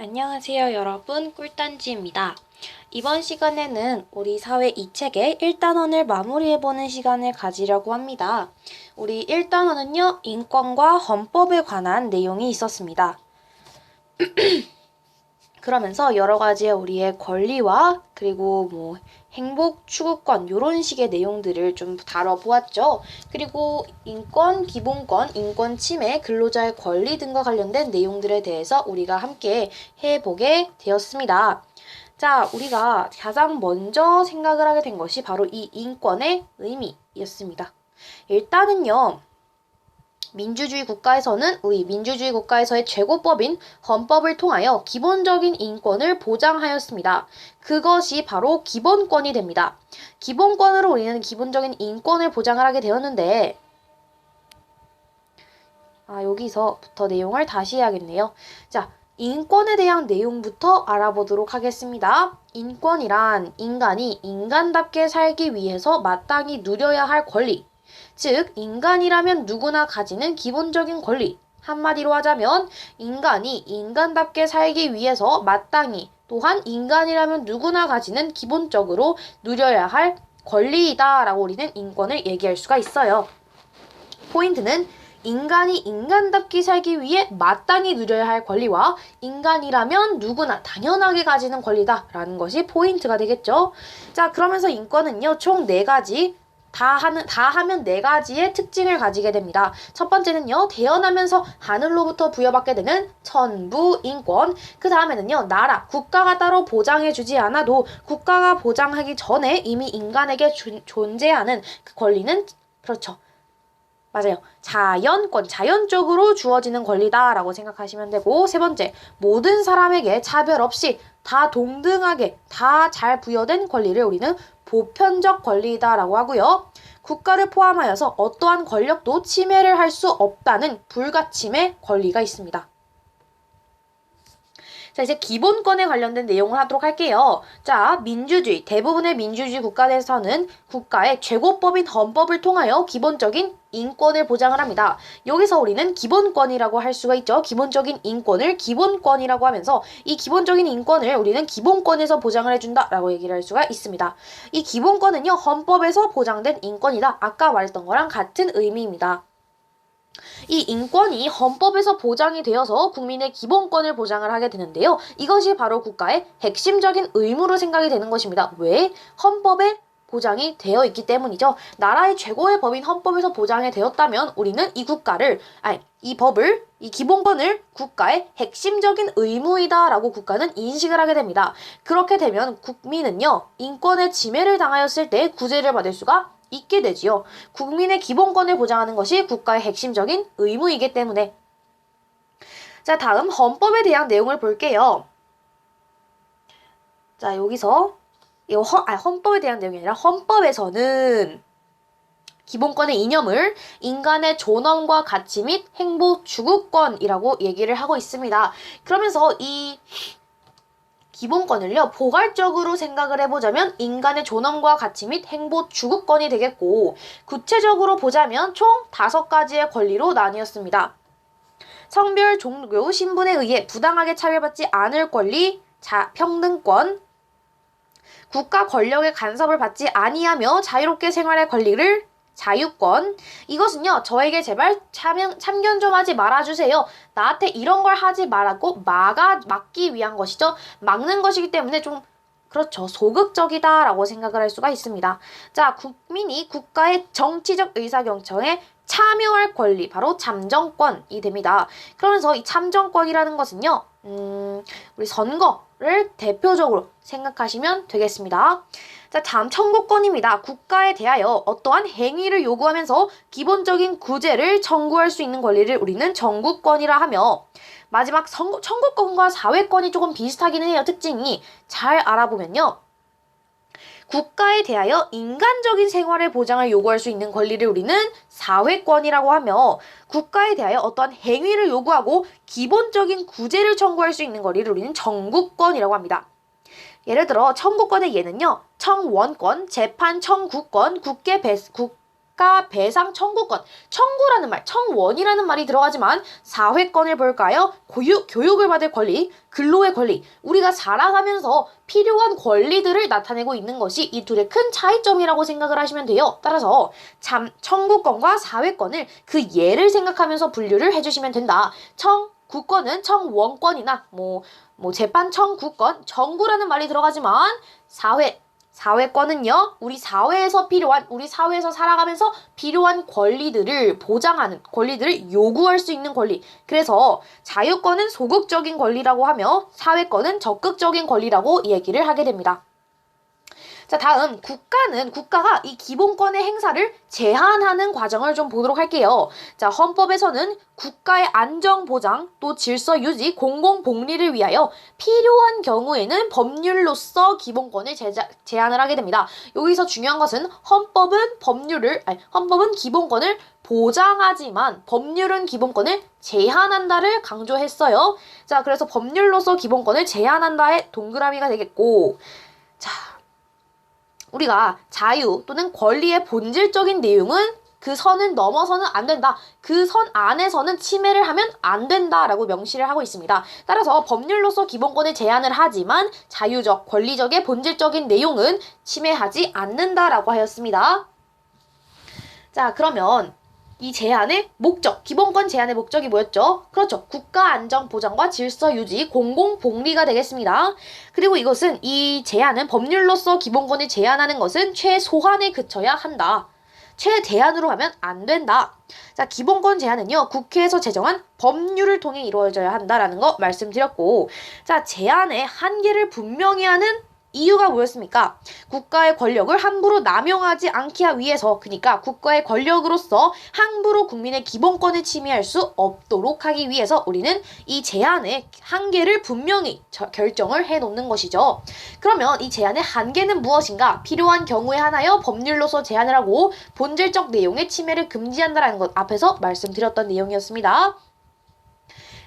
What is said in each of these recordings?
안녕하세요, 여러분. 꿀단지입니다. 이번 시간에는 우리 사회 이 책의 1단원을 마무리해보는 시간을 가지려고 합니다. 우리 1단원은요, 인권과 헌법에 관한 내용이 있었습니다. 그러면서 여러 가지의 우리의 권리와 그리고 행복 추구권 이런 식의 내용들을 좀 다뤄보았죠. 그리고 인권, 기본권, 인권 침해, 근로자의 권리 등과 관련된 내용들에 대해서 우리가 함께 해보게 되었습니다. 자, 우리가 가장 먼저 생각을 하게 된 것이 바로 이 인권의 의미였습니다. 일단은요. 민주주의 국가에서의 최고법인 헌법을 통하여 기본적인 인권을 보장하였습니다. 그것이 바로 기본권이 됩니다. 기본권으로 우리는 기본적인 인권을 보장을 하게 되었는데 여기서부터 내용을 다시 해야겠네요. 자, 인권에 대한 내용부터 알아보도록 하겠습니다. 인권이란 인간이 인간답게 살기 위해서 마땅히 누려야 할 권리, 즉 인간이라면 누구나 가지는 기본적인 권리. 한마디로 하자면 인간이 인간답게 살기 위해서 마땅히 또한 인간이라면 누구나 가지는 기본적으로 누려야 할 권리이다 라고 우리는 인권을 얘기할 수가 있어요. 포인트는 인간이 인간답게 살기 위해 마땅히 누려야 할 권리와 인간이라면 누구나 당연하게 가지는 권리다 라는 것이 포인트가 되겠죠. 자, 그러면서 인권은요 총 4가지 다 하면 4가지의 특징을 가지게 됩니다. 첫 번째는요, 태어나면서 하늘로부터 부여받게 되는 천부 인권. 그 다음에는요, 나라, 국가가 따로 보장해주지 않아도 국가가 보장하기 전에 이미 인간에게 존재하는 그 권리는, 그렇죠. 맞아요. 자연권, 자연적으로 주어지는 권리다라고 생각하시면 되고, 세 번째, 모든 사람에게 차별 없이 다 동등하게 다 잘 부여된 권리를 우리는 보편적 권리다라고 하고요. 국가를 포함하여서 어떠한 권력도 침해를 할 수 없다는 불가침의 권리가 있습니다. 자, 이제 기본권에 관련된 내용을 하도록 할게요. 자, 민주주의, 대부분의 민주주의 국가에서는 국가의 최고법인 헌법을 통하여 기본적인 인권을 보장을 합니다. 여기서 우리는 기본권이라고 할 수가 있죠. 기본적인 인권을 기본권이라고 하면서 이 기본적인 인권을 우리는 기본권에서 보장을 해준다라고 얘기를 할 수가 있습니다. 이 기본권은요, 헌법에서 보장된 인권이다. 아까 말했던 거랑 같은 의미입니다. 이 인권이 헌법에서 보장이 되어서 국민의 기본권을 보장을 하게 되는데요. 이것이 바로 국가의 핵심적인 의무로 생각이 되는 것입니다. 왜? 헌법에 보장이 되어 있기 때문이죠. 나라의 최고의 법인 헌법에서 보장이 되었다면 우리는 이 기본권을 국가의 핵심적인 의무이다라고 국가는 인식을 하게 됩니다. 그렇게 되면 국민은요, 인권의 침해를 당하였을 때 구제를 받을 수가 있게 되지요. 국민의 기본권을 보장하는 것이 국가의 핵심적인 의무이기 때문에. 자, 다음 헌법에 대한 내용을 볼게요. 자, 여기서 헌법에 대한 내용이 아니라 헌법에서는 기본권의 이념을 인간의 존엄과 가치 및 행복 추구권이라고 얘기를 하고 있습니다. 그러면서 이 기본권을요, 포괄적으로 생각을 해보자면 인간의 존엄과 가치 및 행복 추구권이 되겠고, 구체적으로 보자면 총 5가지의 권리로 나뉘었습니다. 성별, 종교, 신분에 의해 부당하게 차별받지 않을 권리, 평등권, 국가 권력의 간섭을 받지 아니하며 자유롭게 생활할 권리를 자유권. 이것은요, 저에게 제발 참견 좀 하지 말아주세요. 나한테 이런 걸 하지 말라고 막기 위한 것이죠. 막는 것이기 때문에 좀 그렇죠. 소극적이다라고 생각을 할 수가 있습니다. 자, 국민이 국가의 정치적 의사결정에 참여할 권리, 바로 참정권이 됩니다. 그러면서 이 참정권이라는 것은요, 우리 선거를 대표적으로 생각하시면 되겠습니다. 자, 다음 청구권입니다. 국가에 대하여 어떠한 행위를 요구하면서 기본적인 구제를 청구할 수 있는 권리를 우리는 청구권이라 하며, 마지막 청구권과 사회권이 조금 비슷하기는 해요. 특징이 잘 알아보면요. 국가에 대하여 인간적인 생활의 보장을 요구할 수 있는 권리를 우리는 사회권이라고 하며, 국가에 대하여 어떠한 행위를 요구하고 기본적인 구제를 청구할 수 있는 권리를 우리는 청구권이라고 합니다. 예를 들어 청구권의 예는요, 청원권, 재판 청구권, 국가 대가 배상 청구권. 청구라는 말, 청원이라는 말이 들어가지만 4회권을 볼까요? 교육을 받을 권리, 근로의 권리. 우리가 살아가면서 필요한 권리들을 나타내고 있는 것이 이 둘의 큰 차이점이라고 생각을 하시면 돼요. 따라서 청구권과 4회권을 그 예를 생각하면서 분류를 해주시면 된다. 청구권은 청원권이나 재판 청구권, 청구라는 말이 들어가지만 4회권은요, 우리 사회에서 살아가면서 필요한 권리들을 보장하는, 권리들을 요구할 수 있는 권리. 그래서 자유권은 소극적인 권리라고 하며 사회권은 적극적인 권리라고 얘기를 하게 됩니다. 자, 다음 국가가 이 기본권의 행사를 제한하는 과정을 좀 보도록 할게요. 자, 헌법에서는 국가의 안정 보장, 또 질서 유지, 공공 복리를 위하여 필요한 경우에는 법률로서 기본권을 제한을 하게 됩니다. 여기서 중요한 것은 헌법은 기본권을 보장하지만 법률은 기본권을 제한한다를 강조했어요. 자, 그래서 법률로서 기본권을 제한한다의 동그라미가 되겠고, 자, 우리가 자유 또는 권리의 본질적인 내용은 그 선을 넘어서는 안 된다. 그 선 안에서는 침해를 하면 안 된다라고 명시를 하고 있습니다. 따라서 법률로서 기본권을 제한을 하지만 자유적, 권리적의 본질적인 내용은 침해하지 않는다라고 하였습니다. 자, 그러면 이 제한의 목적, 기본권 제한의 목적이 뭐였죠? 그렇죠. 국가 안정 보장과 질서 유지, 공공 복리가 되겠습니다. 그리고 이 제한은 법률로서 기본권을 제한하는 것은 최소한에 그쳐야 한다. 최대한으로 하면 안 된다. 자, 기본권 제한은요, 국회에서 제정한 법률을 통해 이루어져야 한다라는 거 말씀드렸고, 자, 제한의 한계를 분명히 하는 이유가 뭐였습니까? 국가의 권력을 함부로 남용하지 않기 위해서, 그러니까 국가의 권력으로서 함부로 국민의 기본권을 침해할 수 없도록 하기 위해서 우리는 이 제한의 한계를 분명히 결정을 해놓는 것이죠. 그러면 이 제한의 한계는 무엇인가? 필요한 경우에 하나여 법률로서 제한을 하고 본질적 내용의 침해를 금지한다는 것 앞에서 말씀드렸던 내용이었습니다.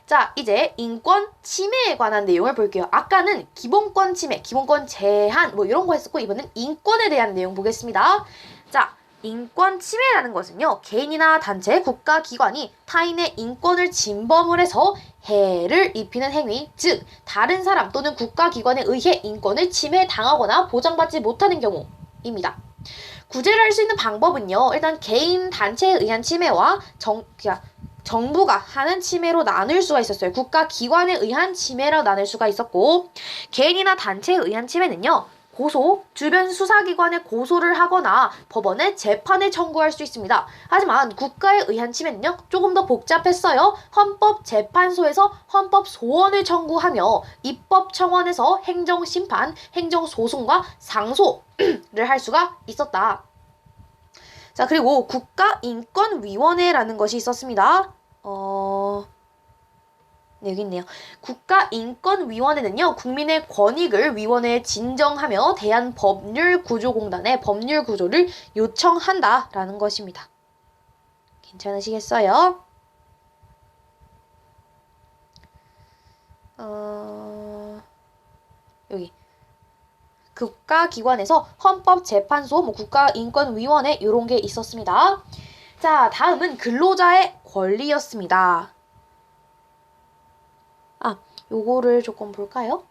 자, 이제 인권 침해에 관한 내용을 볼게요. 아까는 기본권 침해, 기본권 제한 이런 거 했었고 이번엔 인권에 대한 내용 보겠습니다. 자, 인권 침해라는 것은요, 개인이나 단체, 국가, 기관이 타인의 인권을 침범을 해서 해를 입히는 행위, 즉 다른 사람 또는 국가, 기관에 의해 인권을 침해당하거나 보장받지 못하는 경우입니다. 구제를 할 수 있는 방법은요, 일단 개인, 단체에 의한 침해와 정부가 하는 침해로 나눌 수가 있었어요. 국가 기관에 의한 침해로 나눌 수가 있었고, 개인이나 단체에 의한 침해는요, 주변 수사기관에 고소를 하거나 법원에 재판을 청구할 수 있습니다. 하지만 국가에 의한 침해는요, 조금 더 복잡했어요. 헌법재판소에서 헌법소원을 청구하며 입법청원에서 행정심판, 행정소송과 상소를 할 수가 있었다. 자, 그리고 국가인권위원회라는 것이 있었습니다. 네, 여기 있네요. 국가인권위원회는요, 국민의 권익을 위원회에 진정하며 대한법률구조공단에 법률구조를 요청한다라는 것입니다. 괜찮으시겠어요? 여기. 국가기관에서 헌법재판소, 국가인권위원회 이런 게 있었습니다. 자, 다음은 근로자의 권리였습니다. 요거를 조금 볼까요?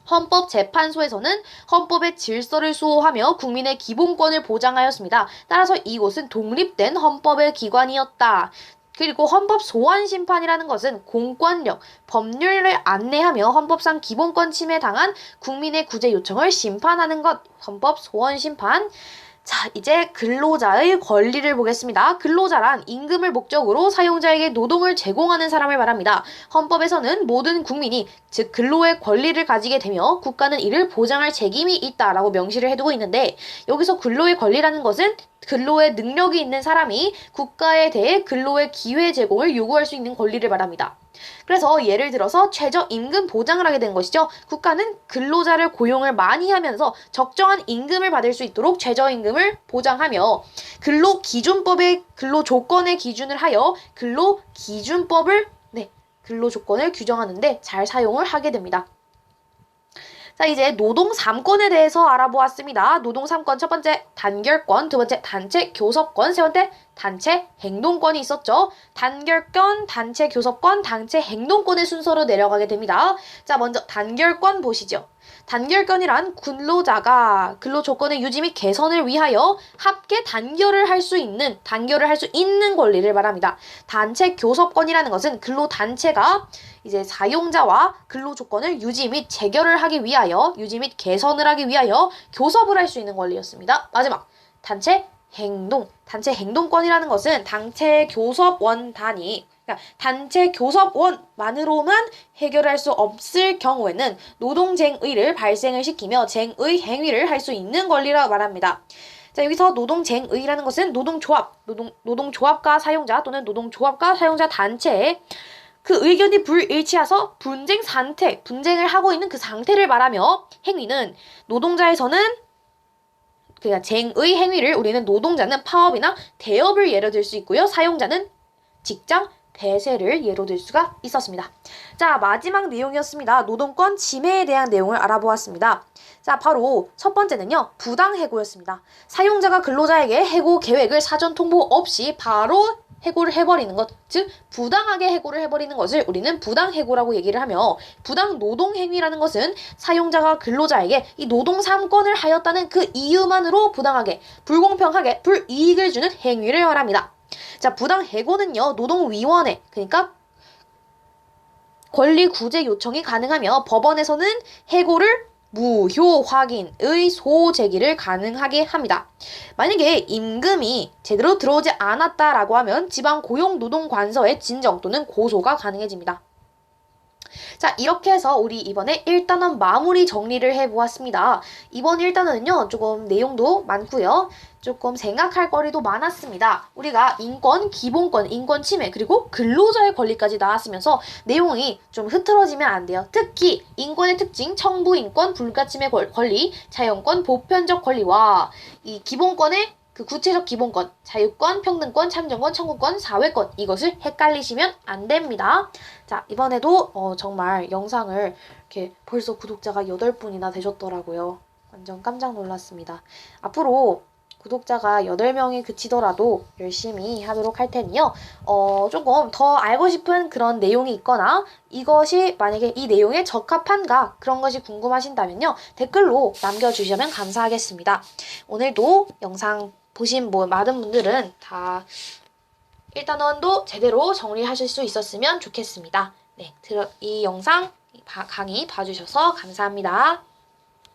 헌법재판소에서는 헌법의 질서를 수호하며 국민의 기본권을 보장하였습니다. 따라서 이곳은 독립된 헌법의 기관이었다. 그리고 헌법소원심판이라는 것은 공권력, 법률을 안내하며 헌법상 기본권 침해당한 국민의 구제 요청을 심판하는 것, 헌법소원심판. 자, 이제 근로자의 권리를 보겠습니다. 근로자란 임금을 목적으로 사용자에게 노동을 제공하는 사람을 말합니다. 헌법에서는 모든 국민이, 즉 근로의 권리를 가지게 되며 국가는 이를 보장할 책임이 있다라고 명시를 해두고 있는데, 여기서 근로의 권리라는 것은 근로의 능력이 있는 사람이 국가에 대해 근로의 기회 제공을 요구할 수 있는 권리를 말합니다. 그래서 예를 들어서 최저임금 보장을 하게 된 것이죠. 국가는 근로자를 고용을 많이 하면서 적정한 임금을 받을 수 있도록 최저임금을 보장하며 근로기준법의 근로조건의 기준을 하여 근로기준법을 근로조건을 규정하는데 잘 사용을 하게 됩니다. 자, 이제 노동 3권에 대해서 알아보았습니다. 노동 3권 첫 번째 단결권, 두 번째 단체 교섭권, 세 번째 단체 행동권이 있었죠. 단결권, 단체 교섭권, 단체 행동권의 순서로 내려가게 됩니다. 자, 먼저 단결권 보시죠. 단결권이란 근로자가 근로 조건의 유지 및 개선을 위하여 함께 단결을 할 수 있는 권리를 말합니다. 단체 교섭권이라는 것은 근로 단체가 이제 사용자와 근로 조건을 유지 및 개선을 하기 위하여 교섭을 할 수 있는 권리였습니다. 마지막 단체 행동권이라는 것은 단체 교섭원단위 그러니까 단체 교섭원만으로만 해결할 수 없을 경우에는 노동쟁의를 발생을 시키며 쟁의 행위를 할 수 있는 권리라고 말합니다. 자, 여기서 노동쟁의라는 것은 노동조합과 사용자 또는 노동조합과 사용자 단체의 그 의견이 불일치해서 분쟁을 하고 있는 그 상태를 말하며 행위는 노동자에서는 그러니까 쟁의 행위를 우리는 노동자는 파업이나 대업을 예로 들 수 있고요. 사용자는 직장 폐쇄를 예로 들 수가 있었습니다. 자, 마지막 내용이었습니다. 노동권 침해에 대한 내용을 알아보았습니다. 자, 바로 첫 번째는요. 부당해고였습니다. 사용자가 근로자에게 해고 계획을 사전 통보 없이 바로 해고를 해버리는 것, 즉 부당하게 해고를 해버리는 것을 우리는 부당해고라고 얘기를 하며 부당노동행위라는 것은 사용자가 근로자에게 이 노동 3권을 하였다는 그 이유만으로 부당하게, 불공평하게, 불이익을 주는 행위를 말합니다. 자, 부당해고는요. 노동위원회, 그러니까 권리구제 요청이 가능하며 법원에서는 해고를 무효 확인의 소제기를 가능하게 합니다. 만약에 임금이 제대로 들어오지 않았다라고 하면 지방고용노동관서의 진정 또는 고소가 가능해집니다. 자, 이렇게 해서 우리 이번에 1단원 마무리 정리를 해보았습니다. 이번 1단원은요, 조금 내용도 많고요. 조금 생각할 거리도 많았습니다. 우리가 인권, 기본권, 인권 침해, 그리고 근로자의 권리까지 나왔으면서 내용이 좀 흐트러지면 안 돼요. 특히 인권의 특징, 청부인권, 불가침해 권리, 자연권, 보편적 권리와 이 기본권의 그 구체적 기본권, 자유권, 평등권, 참정권, 청구권, 사회권 이것을 헷갈리시면 안 됩니다. 자, 이번에도 정말 영상을 이렇게 벌써 구독자가 8분이나 되셨더라고요. 완전 깜짝 놀랐습니다. 앞으로 구독자가 8명이 그치더라도 열심히 하도록 할 테니요. 조금 더 알고 싶은 그런 내용이 있거나 이것이 만약에 이 내용에 적합한가 그런 것이 궁금하신다면요. 댓글로 남겨주시면 감사하겠습니다. 오늘도 영상 보신 많은 분들은 다 1단원도 제대로 정리하실 수 있었으면 좋겠습니다. 네, 이 영상 강의 봐주셔서 감사합니다.